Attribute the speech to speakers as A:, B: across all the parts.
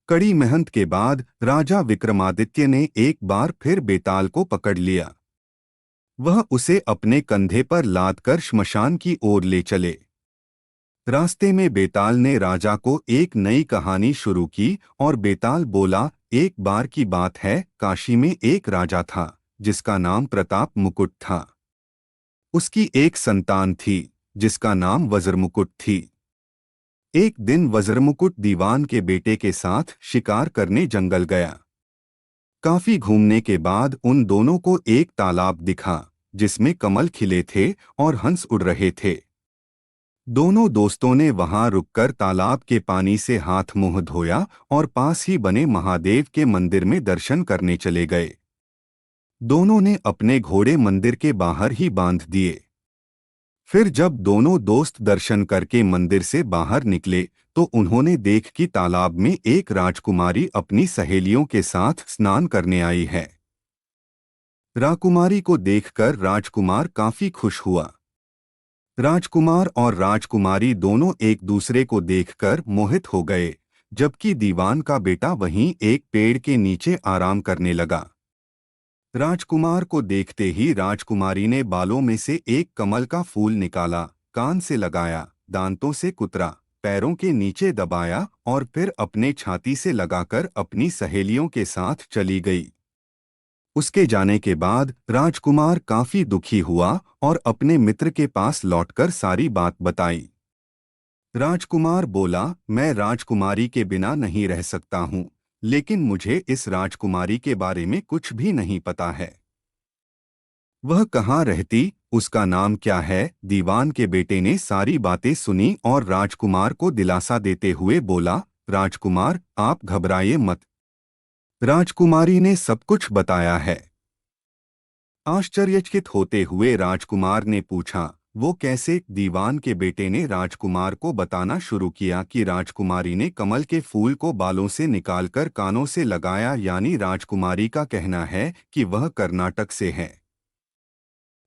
A: कड़ी मेहनत के बाद राजा विक्रमादित्य ने एक बार फिर बेताल को पकड़ लिया। वह उसे अपने कंधे पर लादकर श्मशान की ओर ले चले। रास्ते में बेताल ने राजा को एक नई कहानी शुरू की और बेताल बोला, एक बार की बात है, काशी में एक राजा था जिसका नाम प्रताप मुकुट था। उसकी एक संतान थी जिसका नाम वज्रमुकुट थी। एक दिन वज्रमुकुट दीवान के बेटे के साथ शिकार करने जंगल गया। काफी घूमने के बाद उन दोनों को एक तालाब दिखा जिसमें कमल खिले थे और हंस उड़ रहे थे। दोनों दोस्तों ने वहां रुककर तालाब के पानी से हाथ मुंह धोया और पास ही बने महादेव के मंदिर में दर्शन करने चले गए। दोनों ने अपने घोड़े मंदिर के बाहर ही बांध दिए। फिर जब दोनों दोस्त दर्शन करके मंदिर से बाहर निकले तो उन्होंने देख कि तालाब में एक राजकुमारी अपनी सहेलियों के साथ स्नान करने आई है। राजकुमारी को देखकर राजकुमार काफी खुश हुआ। राजकुमार और राजकुमारी दोनों एक दूसरे को देखकर मोहित हो गए, जबकि दीवान का बेटा वहीं एक पेड़ के नीचे आराम करने लगा। राजकुमार को देखते ही राजकुमारी ने बालों में से एक कमल का फूल निकाला, कान से लगाया, दांतों से कुतरा, पैरों के नीचे दबाया और फिर अपने छाती से लगाकर अपनी सहेलियों के साथ चली गई। उसके जाने के बाद राजकुमार काफी दुखी हुआ और अपने मित्र के पास लौटकर सारी बात बताई। राजकुमार बोला, मैं राजकुमारी के बिना नहीं रह सकता हूँ, लेकिन मुझे इस राजकुमारी के बारे में कुछ भी नहीं पता है। वह कहाँ रहती, उसका नाम क्या है? दीवान के बेटे ने सारी बातें सुनी और राजकुमार को दिलासा देते हुए बोला, राजकुमार, आप घबराइए मत। राजकुमारी ने सब कुछ बताया है। आश्चर्यचकित होते हुए राजकुमार ने पूछा, वो कैसे? दीवान के बेटे ने राजकुमार को बताना शुरू किया कि राजकुमारी ने कमल के फूल को बालों से निकालकर कानों से लगाया, यानी राजकुमारी का कहना है कि वह कर्नाटक से है।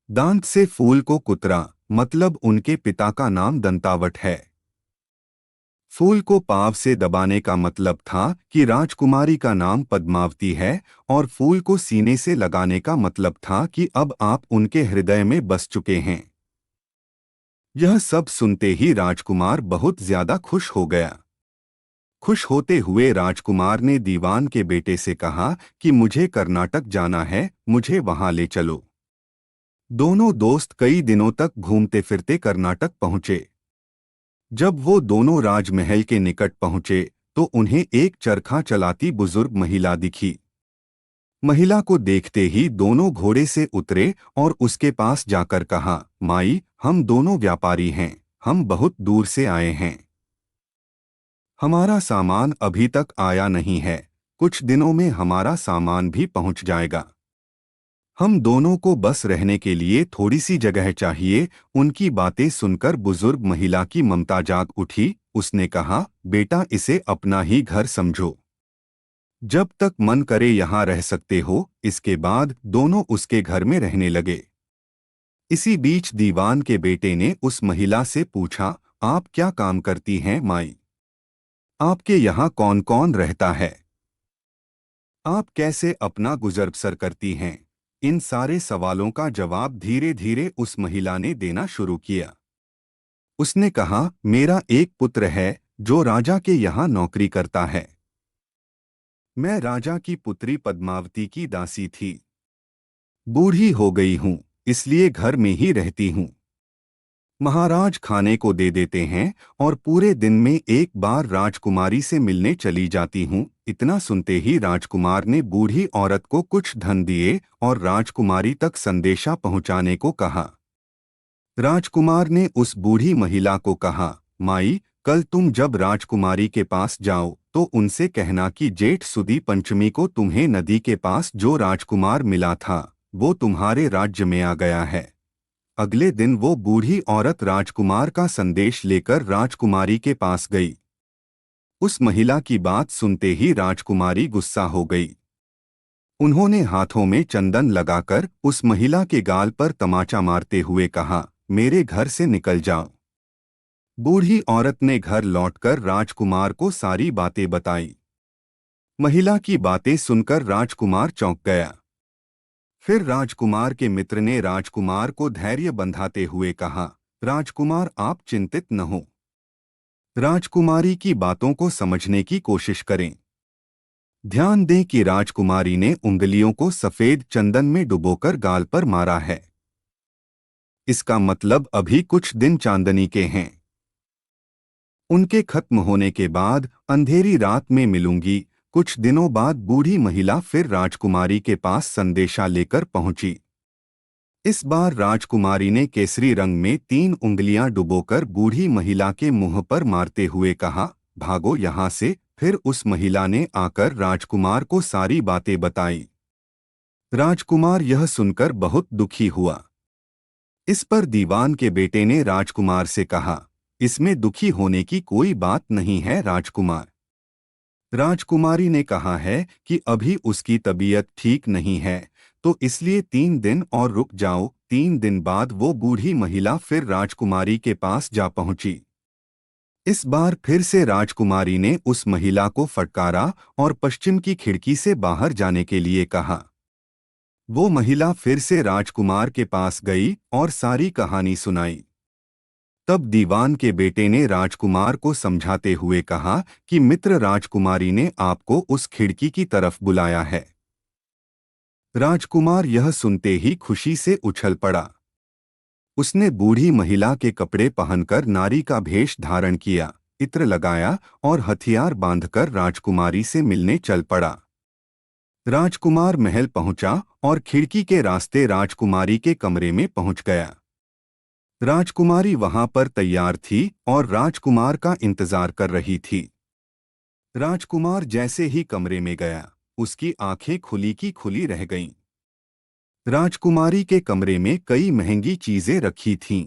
A: दांत से फूल को कुतरा, मतलब उनके पिता का नाम दंतावट है। फूल को पाँव से दबाने का मतलब था कि राजकुमारी का नाम पद्मावती है, और फूल को सीने से लगाने का मतलब था कि अब आप उनके हृदय में बस चुके हैं। यह सब सुनते ही राजकुमार बहुत ज्यादा खुश हो गया। खुश होते हुए राजकुमार ने दीवान के बेटे से कहा कि मुझे कर्नाटक जाना है, मुझे वहां ले चलो। दोनों दोस्त कई दिनों तक घूमते फिरते कर्नाटक पहुंचे। जब वो दोनों राजमहल के निकट पहुंचे तो उन्हें एक चरखा चलाती बुजुर्ग महिला दिखी। महिला को देखते ही दोनों घोड़े से उतरे और उसके पास जाकर कहा, माई, हम दोनों व्यापारी हैं, हम बहुत दूर से आए हैं। हमारा सामान अभी तक आया नहीं है, कुछ दिनों में हमारा सामान भी पहुंच जाएगा। हम दोनों को बस रहने के लिए थोड़ी सी जगह चाहिए। उनकी बातें सुनकर बुजुर्ग महिला की ममता जाग उठी। उसने कहा, बेटा, इसे अपना ही घर समझो। जब तक मन करे यहाँ रह सकते हो। इसके बाद दोनों उसके घर में रहने लगे। इसी बीच दीवान के बेटे ने उस महिला से पूछा, आप क्या काम करती हैं माई? आपके यहाँ कौन कौन रहता है? आप कैसे अपना गुजर बसर करती हैं? इन सारे सवालों का जवाब धीरे धीरे उस महिला ने देना शुरू किया। उसने कहा, मेरा एक पुत्र है जो राजा के यहाँ नौकरी करता है। मैं राजा की पुत्री पद्मावती की दासी थी। बूढ़ी हो गई हूँ, इसलिए घर में ही रहती हूँ। महाराज खाने को दे देते हैं और पूरे दिन में एक बार राजकुमारी से मिलने चली जाती हूँ। इतना सुनते ही राजकुमार ने बूढ़ी औरत को कुछ धन दिए और राजकुमारी तक संदेशा पहुँचाने को कहा। राजकुमार ने उस बूढ़ी महिला को कहा, माई, कल तुम जब राजकुमारी के पास जाओ तो उनसे कहना कि जेठ सुदी पंचमी को तुम्हें नदी के पास जो राजकुमार मिला था वो तुम्हारे राज्य में आ गया है। अगले दिन वो बूढ़ी औरत राजकुमार का संदेश लेकर राजकुमारी के पास गई। उस महिला की बात सुनते ही राजकुमारी गुस्सा हो गई। उन्होंने हाथों में चंदन लगाकर उस महिला के गाल पर तमाचा मारते हुए कहा, मेरे घर से निकल जाओ। बूढ़ी औरत ने घर लौटकर राजकुमार को सारी बातें बताई। महिला की बातें सुनकर राजकुमार चौंक गया। फिर राजकुमार के मित्र ने राजकुमार को धैर्य बंधाते हुए कहा, राजकुमार आप चिंतित न हो। राजकुमारी की बातों को समझने की कोशिश करें। ध्यान दें कि राजकुमारी ने उंगलियों को सफेद चंदन में डुबोकर गाल पर मारा है। इसका मतलब अभी कुछ दिन चांदनी के हैं। उनके खत्म होने के बाद अंधेरी रात में मिलूंगी। कुछ दिनों बाद बूढ़ी महिला फिर राजकुमारी के पास संदेशा लेकर पहुंची। इस बार राजकुमारी ने केसरी रंग में 3 उंगलियां डुबोकर बूढ़ी महिला के मुंह पर मारते हुए कहा, भागो यहाँ से। फिर उस महिला ने आकर राजकुमार को सारी बातें बताई। राजकुमार यह सुनकर बहुत दुखी हुआ। इस पर दीवान के बेटे ने राजकुमार से कहा, इसमें दुखी होने की कोई बात नहीं है राजकुमार। राजकुमारी ने कहा है कि अभी उसकी तबीयत ठीक नहीं है, तो इसलिए 3 दिन और रुक जाओ। 3 दिन बाद वो बूढ़ी महिला फिर राजकुमारी के पास जा पहुंची। इस बार फिर से राजकुमारी ने उस महिला को फटकारा और पश्चिम की खिड़की से बाहर जाने के लिए कहा। वो महिला फिर से राजकुमार के पास गई और सारी कहानी सुनाई। तब दीवान के बेटे ने राजकुमार को समझाते हुए कहा कि मित्र राजकुमारी ने आपको उस खिड़की की तरफ बुलाया है। राजकुमार यह सुनते ही खुशी से उछल पड़ा। उसने बूढ़ी महिला के कपड़े पहनकर नारी का भेष धारण किया, इत्र लगाया और हथियार बांधकर राजकुमारी से मिलने चल पड़ा। राजकुमार महल पहुंचा और खिड़की के रास्ते राजकुमारी के कमरे में पहुंच गया। राजकुमारी वहां पर तैयार थी और राजकुमार का इंतजार कर रही थी। राजकुमार जैसे ही कमरे में गया, उसकी आंखें खुली की खुली रह गईं। राजकुमारी के कमरे में कई महंगी चीजें रखी थीं।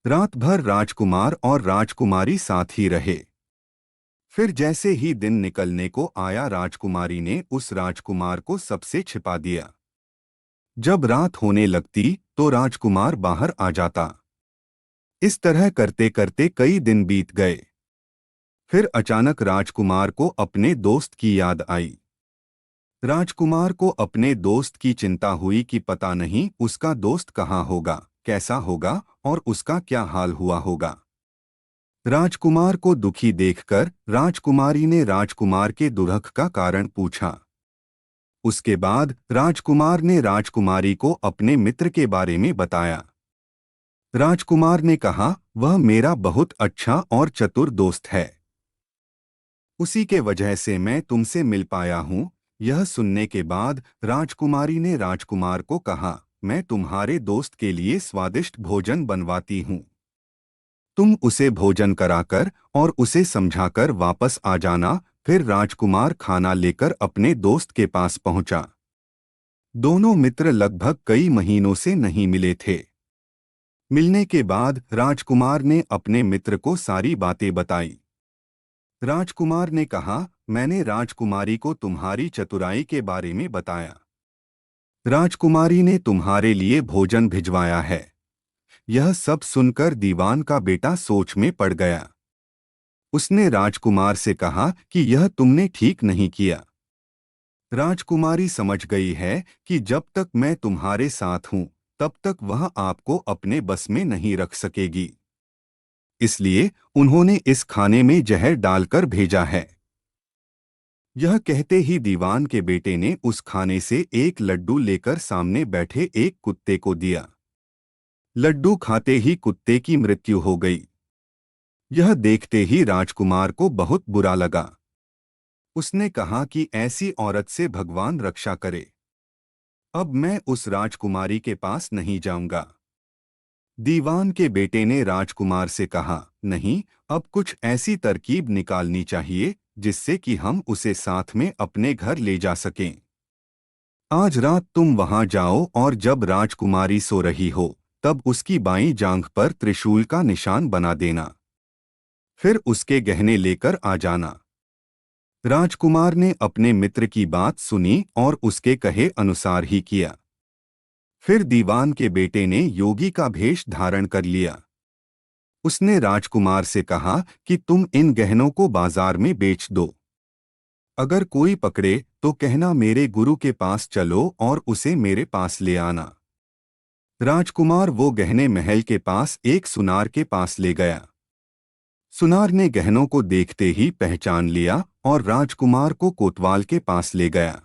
A: रात भर राजकुमार और राजकुमारी साथ ही रहे। फिर जैसे ही दिन निकलने को आया, राजकुमारी ने उस राजकुमार को सबसे छिपा दिया। जब रात होने लगती तो राजकुमार बाहर आ जाता। इस तरह करते करते कई दिन बीत गए। फिर अचानक राजकुमार को अपने दोस्त की याद आई। राजकुमार को अपने दोस्त की चिंता हुई कि पता नहीं उसका दोस्त कहाँ होगा, कैसा होगा और उसका क्या हाल हुआ होगा। राजकुमार को दुखी देखकर राजकुमारी ने राजकुमार के दुख का कारण पूछा। उसके बाद राजकुमार ने राजकुमारी को अपने मित्र के बारे में बताया। राजकुमार ने कहा, वह मेरा बहुत अच्छा और चतुर दोस्त है। उसी के वजह से मैं तुमसे मिल पाया हूँ। यह सुनने के बाद राजकुमारी ने राजकुमार को कहा, मैं तुम्हारे दोस्त के लिए स्वादिष्ट भोजन बनवाती हूँ। तुम उसे भोजन कराकर और उसे समझाकर वापस आ जाना। फिर राजकुमार खाना लेकर अपने दोस्त के पास पहुंचा। दोनों मित्र लगभग कई महीनों से नहीं मिले थे। मिलने के बाद राजकुमार ने अपने मित्र को सारी बातें बताई। राजकुमार ने कहा, मैंने राजकुमारी को तुम्हारी चतुराई के बारे में बताया। राजकुमारी ने तुम्हारे लिए भोजन भिजवाया है। यह सब सुनकर दीवान का बेटा सोच में पड़ गया। उसने राजकुमार से कहा कि यह तुमने ठीक नहीं किया। राजकुमारी समझ गई है कि जब तक मैं तुम्हारे साथ हूं, तब तक वह आपको अपने बस में नहीं रख सकेगी। इसलिए उन्होंने इस खाने में जहर डालकर भेजा है। यह कहते ही दीवान के बेटे ने उस खाने से एक लड्डू लेकर सामने बैठे एक कुत्ते को दिया। लड्डू खाते ही कुत्ते की मृत्यु हो गई। यह देखते ही राजकुमार को बहुत बुरा लगा। उसने कहा कि ऐसी औरत से भगवान रक्षा करे। अब मैं उस राजकुमारी के पास नहीं जाऊंगा। दीवान के बेटे ने राजकुमार से कहा, नहीं, अब कुछ ऐसी तरकीब निकालनी चाहिए जिससे कि हम उसे साथ में अपने घर ले जा सकें। आज रात तुम वहां जाओ और जब राजकुमारी सो रही हो, तब उसकी बाईं जांघ पर त्रिशूल का निशान बना देना। फिर उसके गहने लेकर आ जाना। राजकुमार ने अपने मित्र की बात सुनी और उसके कहे अनुसार ही किया। फिर दीवान के बेटे ने योगी का भेष धारण कर लिया। उसने राजकुमार से कहा कि तुम इन गहनों को बाजार में बेच दो। अगर कोई पकड़े तो कहना मेरे गुरु के पास चलो और उसे मेरे पास ले आना। राजकुमार वो गहने महल के पास एक सुनार के पास ले गया। सुनार ने गहनों को देखते ही पहचान लिया और राजकुमार को कोतवाल के पास ले गया।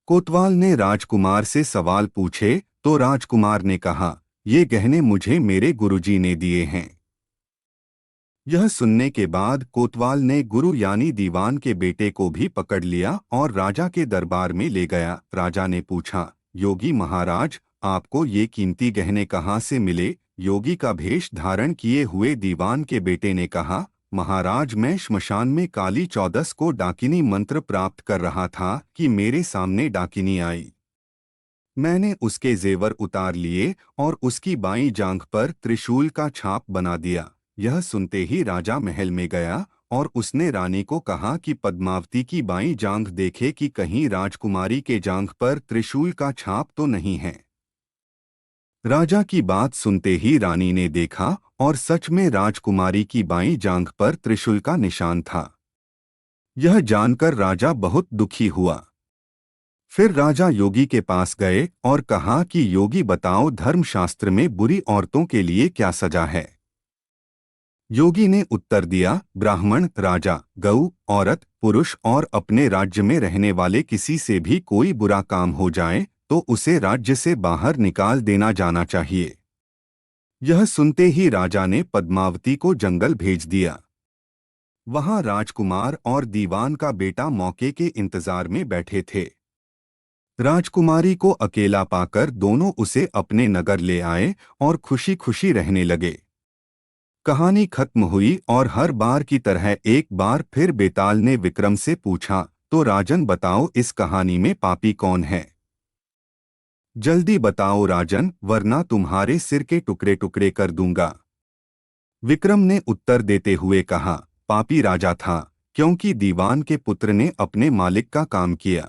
A: कोतवाल ने राजकुमार से सवाल पूछे तो राजकुमार ने कहा, ये गहने मुझे मेरे गुरुजी ने दिए हैं। यह सुनने के बाद कोतवाल ने गुरु यानी दीवान के बेटे को भी पकड़ लिया और राजा के दरबार में ले गया। राजा ने पूछा, योगी महाराज, आपको ये कीमती गहने कहाँ से मिले? योगी का भेष धारण किए हुए दीवान के बेटे ने कहा, महाराज, मैं श्मशान में काली चौदस को डाकिनी मंत्र प्राप्त कर रहा था कि मेरे सामने डाकिनी आई। मैंने उसके जेवर उतार लिए और उसकी बाईं जांघ पर त्रिशूल का छाप बना दिया। यह सुनते ही राजा महल में गया और उसने रानी को कहा कि पद्मावती की बाईं जांघ देखे कि कहीं राजकुमारी के जांघ पर त्रिशूल का छाप तो नहीं है। राजा की बात सुनते ही रानी ने देखा और सच में राजकुमारी की बाईं जांघ पर त्रिशूल का निशान था। यह जानकर राजा बहुत दुखी हुआ। फिर राजा योगी के पास गए और कहा कि योगी बताओ, धर्मशास्त्र में बुरी औरतों के लिए क्या सजा है? योगी ने उत्तर दिया, ब्राह्मण, राजा, गऊ, औरत, पुरुष और अपने राज्य में रहने वाले किसी से भी कोई बुरा काम हो जाए तो उसे राज्य से बाहर निकाल देना जाना चाहिए। यह सुनते ही राजा ने पद्मावती को जंगल भेज दिया। वहां राजकुमार और दीवान का बेटा मौके के इंतजार में बैठे थे। राजकुमारी को अकेला पाकर दोनों उसे अपने नगर ले आए और खुशी खुशी रहने लगे। कहानी खत्म हुई और हर बार की तरह एक बार फिर बेताल ने विक्रम से पूछा, तो राजन बताओ, इस कहानी में पापी कौन है? जल्दी बताओ राजन, वरना तुम्हारे सिर के टुकड़े टुकड़े कर दूंगा। विक्रम ने उत्तर देते हुए कहा, पापी राजा था, क्योंकि दीवान के पुत्र ने अपने मालिक का काम किया।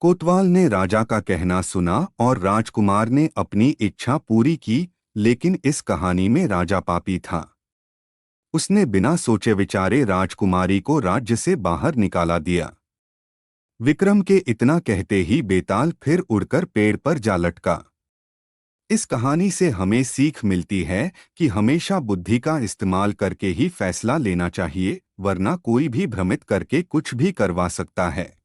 A: कोतवाल ने राजा का कहना सुना और राजकुमार ने अपनी इच्छा पूरी की, लेकिन इस कहानी में राजा पापी था। उसने बिना सोचे विचारे राजकुमारी को राज्य से बाहर निकाला दिया। विक्रम के इतना कहते ही बेताल फिर उड़कर पेड़ पर जा लटका। इस कहानी से हमें सीख मिलती है कि हमेशा बुद्धि का इस्तेमाल करके ही फैसला लेना चाहिए, वरना कोई भी भ्रमित करके कुछ भी करवा सकता है।